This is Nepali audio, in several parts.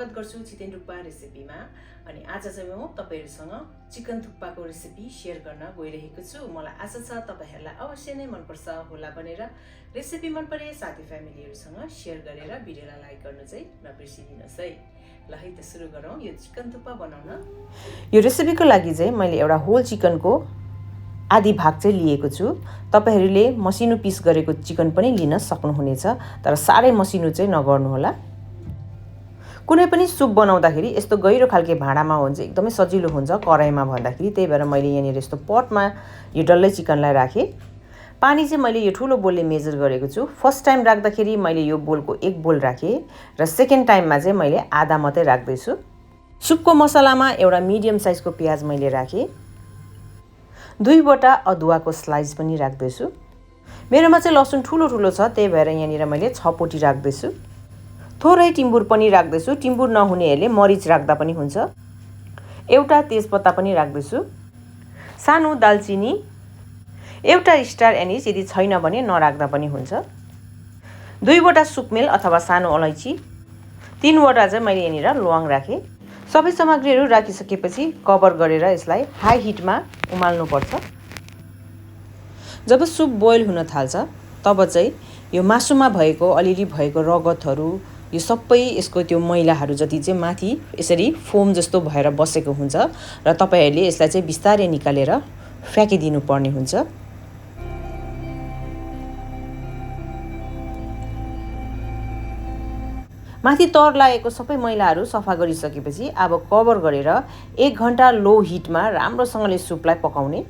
स्वागत गर्छु चिकेन थुक्पा रेसिपीमा। अनि आज चाहिँ म तपाईहरुसँग चिकन थुक्पाको रेसिपी शेयर गर्न गइरहेको छु। मलाई आशा छ तपाईहरुलाई अवश्य नै मन पर्छ होला भनेर रेसिपी मन परे साथी फ्यामिलीहरुसँग शेयर गरेर भिडियोलाई लाइक गर्न चाहिँ नबिर्सिदिनुस् है। ल है त सुरु गरौँ यो चिकन थुक्पा बनाउन। यो रेसिपीको लागि चाहिँ मैले एउटा होल चिकनको आधी भाग चाहिँ लिएको छु। तपाईहरुले मसिनो पिस गरेको चिकन पनि लिन सक्नुहुनेछ, तर सारै मसिनो चाहिँ नगर्नु होला। कुनै पनि सुप बनाउँदाखेरि यस्तो गहिरो खालके भाँडामा हो भने चाहिँ एकदमै सजिलो हुन्छ कराईमा भन्दाखेरि। त्यही भएर मैले यहाँनिर यस्तो पटमा यो डल्लै चिकनलाई राखेँ। पानी चाहिँ मैले यो ठुलो बोलले मेजर गरेको छु। फर्स्ट टाइम राख्दाखेरि मैले यो बोलको 1 बोल राखेँ र सेकेन्ड टाइममा चाहिँ मैले आधा मात्रै राख्दैछु। सुपको मसलामा एउटा मिडियम साइजको प्याज मैले राखेँ। 2वटा अदुवाको स्लाइस पनि राख्दैछु। मेरोमा चाहिँ लसुन ठुलो ठुलो छ, त्यही भएर यहाँनिर मैले 6 पोटी राख्दैछु। थोरै टिम्बुर पनि राख्दैछु। टिम्बुर नहुनेहरूले मरिच राख्दा पनि हुन्छ। एउटा तेजपत्ता पनि राख्दैछु। सानो दालचिनी, एउटा स्टार एनिस यदि छैन भने नराख्दा पनि हुन्छ। 2वटा सुकमेल अथवा सानो अलैँची, 3वटा चाहिँ मैले यहाँनिर ल्वाङ राखेँ। सबै सामग्रीहरू राखिसकेपछि कभर गरेर यसलाई हाई हिटमा उमाल्नु पर्छ। जब सुप बोइल हुन थाल्छ तब चाहिँ यो मासुमा भएको अलिअलि भएको रगतहरू, यो सबै यसको त्यो मैलाहरू जति चाहिँ माथि यसरी फोम जस्तो भएर बसेको हुन्छ र तपाईहरुले यसलाई चाहिँ बिस्तारै निकालेर फ्याँकिदिनु पर्ने हुन्छ। माथि तर लागेको सबै मैलाहरू सफा गरिसकेपछि अब कभर गरेर 1 घण्टा लो हिटमा राम्रोसँगले सुपलाई पकाउने।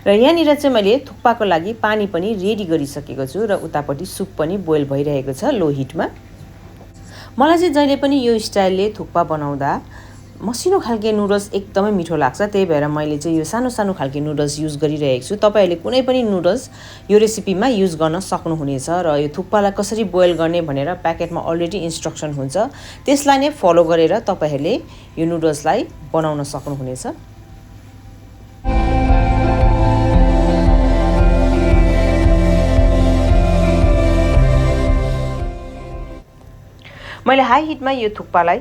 र यहाँनिर चाहिँ मैले थुक्पाको लागि पानी पनि रेडी गरिसकेको छु र उतापट्टि सुप पनि बोइल भइरहेको छ लो हिटमा। मलाई चाहिँ जहिले पनि यो स्टाइलले थुक्पा बनाउँदा मसिनो खालके नुडल्स एकदमै मिठो लाग्छ। त्यही भएर मैले चाहिँ यो सानो सानो खालके नुडल्स युज गरिरहेको छु। तपाईहरुले कुनै पनि नुडल्स यो रेसिपीमा युज गर्न सक्नुहुनेछ र यो थुक्पालाई कसरी बोइल गर्ने भनेर प्याकेटमा अलरेडी इन्स्ट्रक्सन हुन्छ। त्यसलाई नै फलो गरेर तपाईहरुले यो नुडल्सलाई बनाउन सक्नुहुनेछ। मैले हाई हिटमा यो थुक्पालाई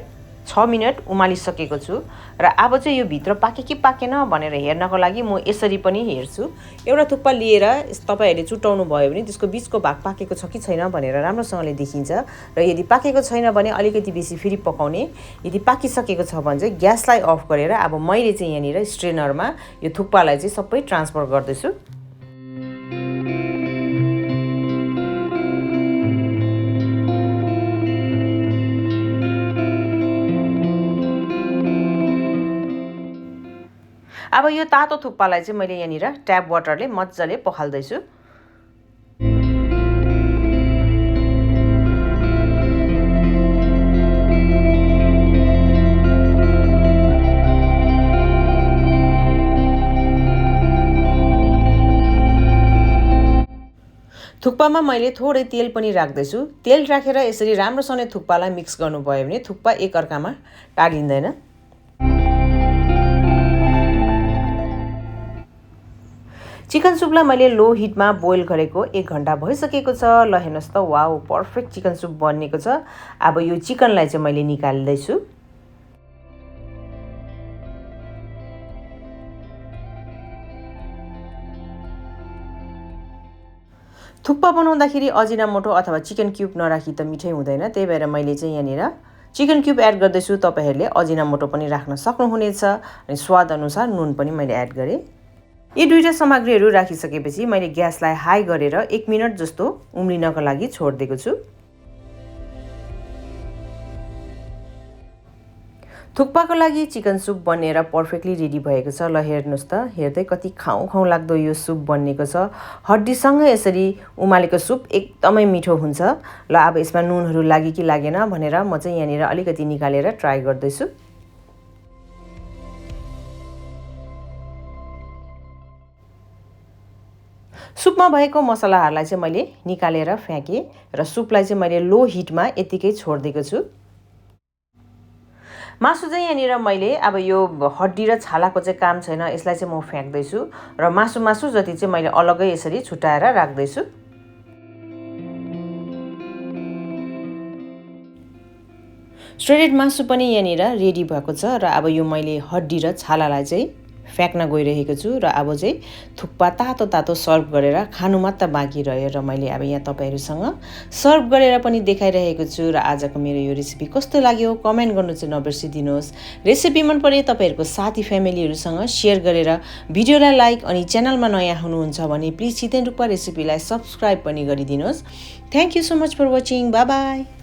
6 मिनेट उमालिसकेको छु र अब चाहिँ यो भित्र पाके कि पाकेन भनेर हेर्नको लागि म यसरी पनि हेर्छु। एउटा थुक्पा लिएर तपाईहरुले चुटाउनु भयो भने त्यसको बीचको भाग पाकेको छ कि छैन भनेर राम्रोसँगले देखिन्छ र यदि पाकेको छैन भने अलिकति बेसी फेरि पकाउने। यदि पाकिसकेको छ भने चाहिँ ग्यासलाई अफ गरेर अब मैले चाहिँ यहाँनिर स्ट्रेनरमा यो थुक्पालाई चाहिँ सबै ट्रान्सफर गर्दैछु। अब यो तातो थुक्पालाई चाहिँ मैले यहाँनिर ट्याप वाटरले मज्जाले पखाल्दैछु। थुक्पामा मैले थोरै तेल पनि राख्दैछु। तेल राखेर यसरी राम्रोसँगले थुक्पालाई मिक्स गर्नुभयो भने थुक्पा एकअर्कामा टाढिँदैन। चिकन सुपलाई मैले लो हिटमा बोइल गरेको 1 घण्टा भइसकेको छ। ल हेर्नुहोस् त, वाउ पर्फेक्ट चिकन सुप बनेको छ। अब यो चिकनलाई चाहिँ मैले निकाल्दैछु। थुक्पा बनाउँदाखेरि अजिनामोटो अथवा चिकन क्युब नराखी त मिठै हुँदैन। त्यही भएर मैले चाहिँ यहाँनिर चिकन क्युब एड गर्दैछु। तपाईहरुले अजिनामोटो पनि राख्न सक्नुहुनेछ अनि स्वाद अनुसार नुन पनि मैले एड गरेँ। यी दुईटा सामग्रीहरू राखिसकेपछि मैले ग्यासलाई हाई गरेर 1 मिनेट जस्तो उम्लिनको लागि छोड्दिएको छु। थुक्पाको लागि चिकन सुप बनेर पर्फेक्टली रेडी भएको छ। ल हेर्नुहोस् त, हेर्दै कति खाउँ खाउँ लाग्दो यो सुप बनेको छ। हड्डीसँग यसरी उमालेको सुप एकदमै मिठो हुन्छ। ल अब यसमा नुनहरू लाग्यो कि लागेन भनेर म चाहिँ यहाँनिर अलिकति निकालेर ट्राई गर्दैछु। सुपमा भएको मसलाहरूलाई चाहिँ मैले निकालेर फ्याँकेँ र सुपलाई चाहिँ मैले लो हिटमा यतिकै छोड्दिएको छु। मासु चाहिँ यहाँनिर मैले अब यो हड्डी र छालाको चाहिँ काम छैन, यसलाई चाहिँ म फ्याँक्दैछु र मासु जति चाहिँ मैले अलग्गै यसरी छुटाएर राख्दैछु। श्रेडेड मासु पनि यहाँनिर रेडी भएको छ र अब यो मैले हड्डी र छालालाई चाहिँ फ्याक्न गइरहेको छु र अब चाहिँ थुक्पा तातो तातो सर्भ गरेर खानु मात्र बाँकी रह्यो र मैले अब यहाँ तपाईहरुसँग सर्भ गरेर पनि देखाइरहेको छु र आजको मेरो यो रेसिपी कस्तो लाग्यो कमेन्ट गर्नु चाहिँ नबिर्सिदिनुहोस्। रेसिपी मन परे तपाईहरुको साथी फ्यामिलीहरुसँग शेयर गरेर भिडियोलाई लाइक अनि च्यानलमा नयाँ हुनुहुन्छ भने प्लिज चिकन थुक्पा रेसिपीलाई सब्स्क्राइब पनि गरिदिनुहोस्। Thank you so much for watching. Bye by.